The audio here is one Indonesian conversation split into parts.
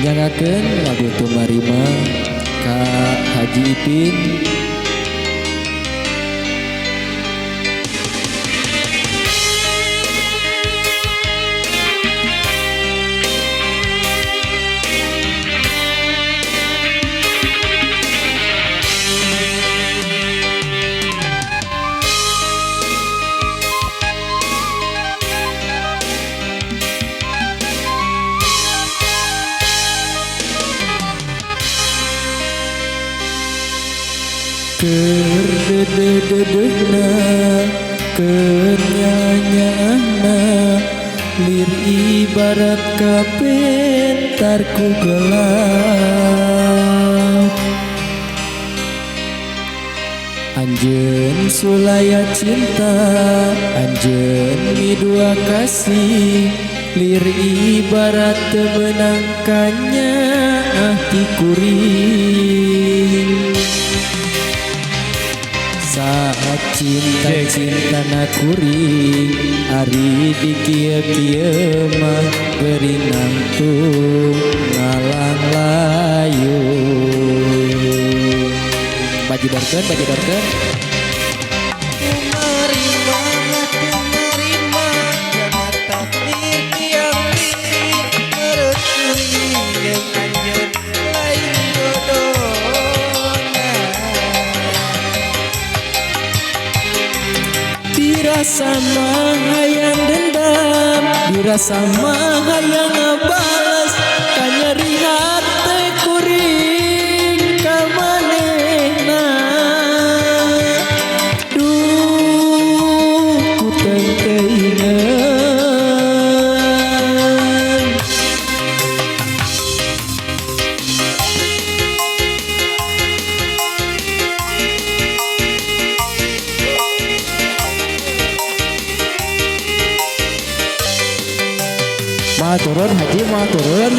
Nyanakeun lagu Tumarima ka Haji Ipin. Keur dedededehna keur nyanyana lir ibarat kapentar ku gelap. Anjeun sulaya cinta anjeun midua kasih lir ibarat teu meunang kanya ti kuring. Saat cinta na kuring ari di kieu-kieu mah geuring nangtung ngalang layu. Bajedarkeun dirasa mah hayang dendam, dirasa mah hayang ngabales, kanyeri hate kuring ka manehna. Duh ku teu teuingan. Mau turun Haji, mau turun.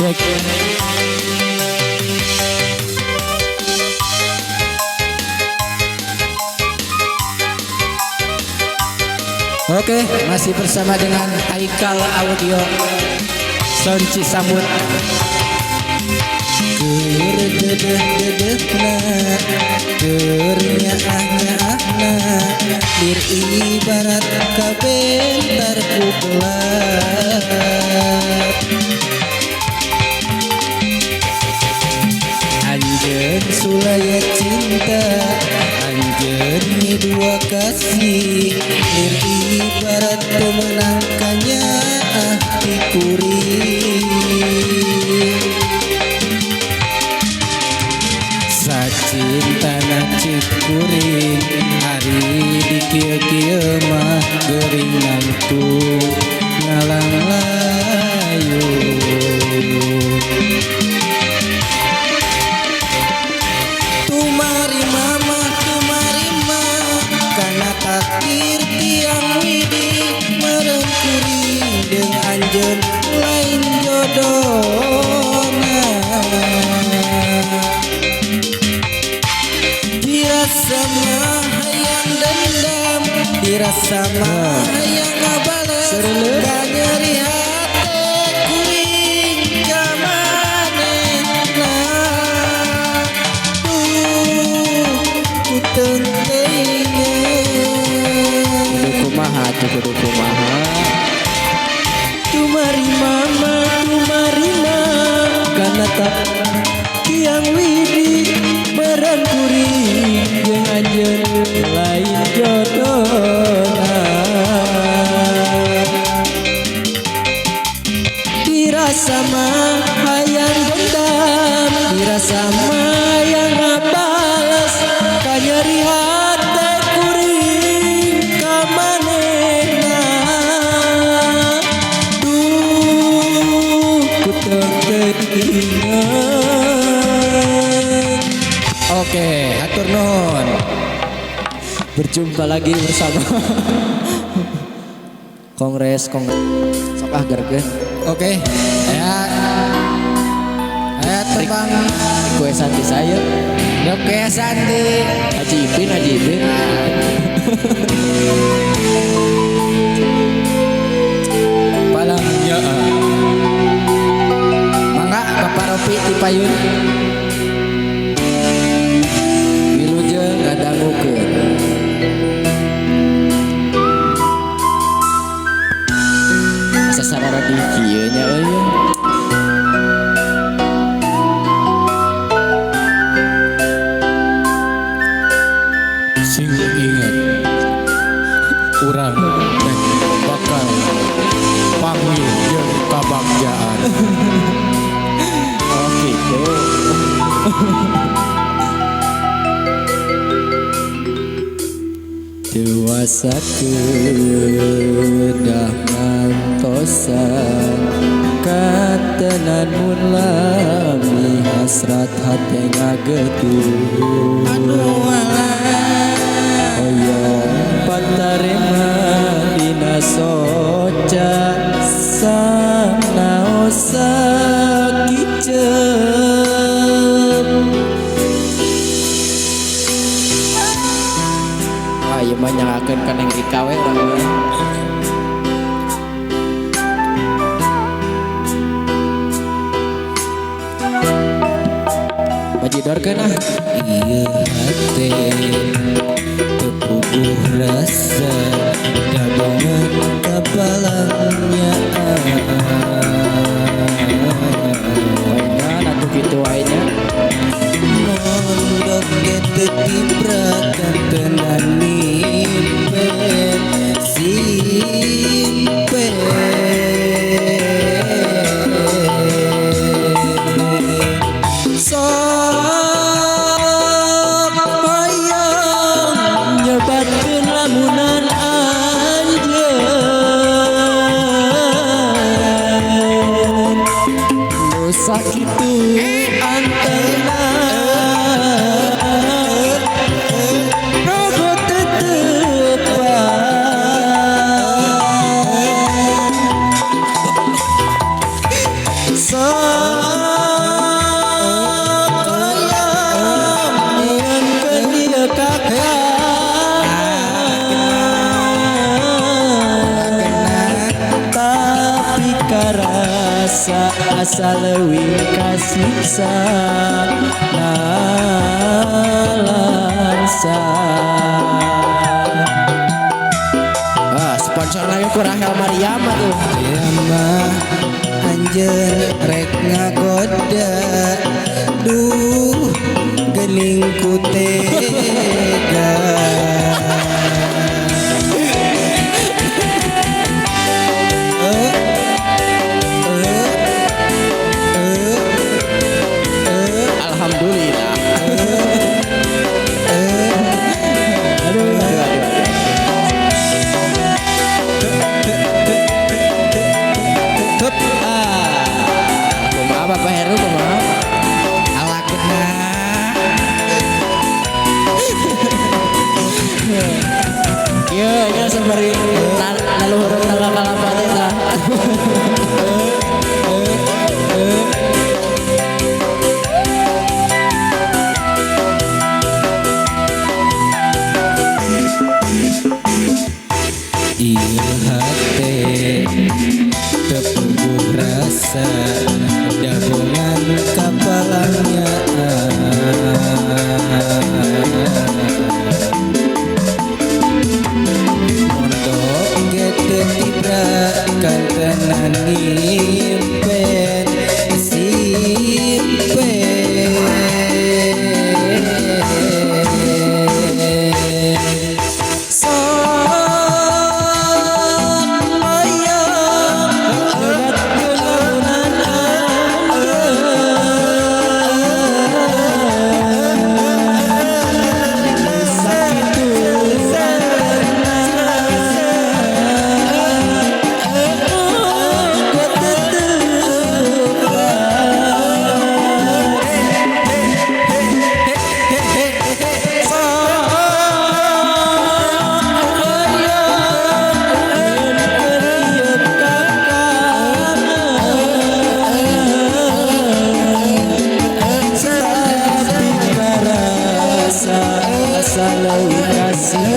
Cek. Oke, masih bersama dengan Haikal Audio Sound Cisamut. Keur dedeh-dedehna keur nyaah-nyaahna lir ibarat kabentar ku gelap. Anjeun sulaya cinta anjeun midua kasih lir ibarat teu meunang kanya ti kuring. Sacintana cik kuring ari di kieu-kieu mah geuring nangtung ngalang layu. Tumarima kana takdir tiang widi meureun kuring deung anjeun lain jodohna. Dirasa mah hayang dendam, dirasa mah hayang ngabales, kanyeri hate kuring ka manehna. Ku teu kumaha Tumarima kana tak kiang widi meureun kuring jeung anjeun lain jodohna. Dirasa mah hayang dendam, dirasa mah hayang ngabales, kanyeri hate kuring ka manehna. Duh ku teu teuingan. Oke, hatur nuhun. Berjumpa lagi bersama kongres sok ah gergeun. Oke. Aya tebang Kue santi saya Oke Santi. Haji Ipin Palangnya Mangga Bapak Ropi di payun. wilujeng ngadangukeun asa sarara di kieu nya euy. Sing ingat urang bakal panggil jeung kabagjaan. Oh gitu. Dewasa kedah ngantosan katenan mun lami hasrat hate ngageduh. Hoyong pantarema dina soca sanaosa kiceum. Ieu mah nyangakeun ka Neng Rika we urang mah. Bajidorkeun ah. Ieu hate tepuguh rasa gabungan kepalanya. Waina atuh kitu wae nya. Mondok kete tibrakan tenan nipen simpen. Sok hoyong nyebatkeun lamunan anjeun. Nu sakitu antena rogo tetepan. Sok tapi karasa asa leuwih kasiksa nalansa. Sponsor lagi ku Rahel Mariam tuh. Lama anjeun rek ngagoda. Duh geuning ku tega. Alhamdulillah. Aduh. Kumaha Bapak Heru kumaha? Alakna Ieu nya sabari laluhureun tangga kalapan eta. ieu hate tepuguh rasa gabungan kapalanya. Mondok selalu kasih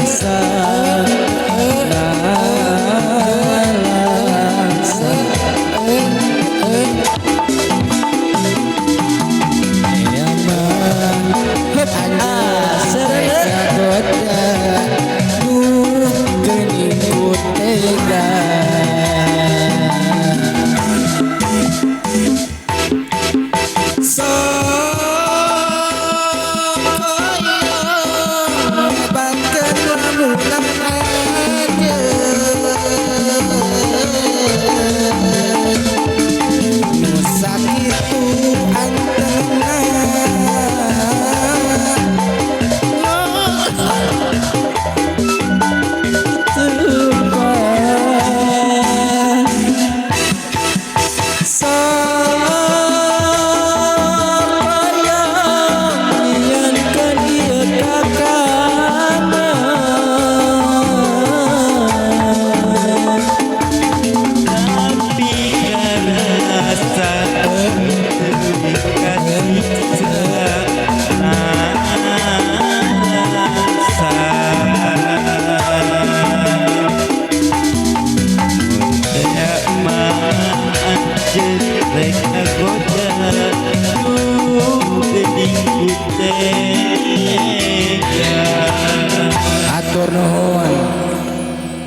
atur nuhun.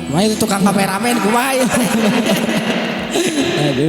Main tukang kameramen kumaha ya. Aduh.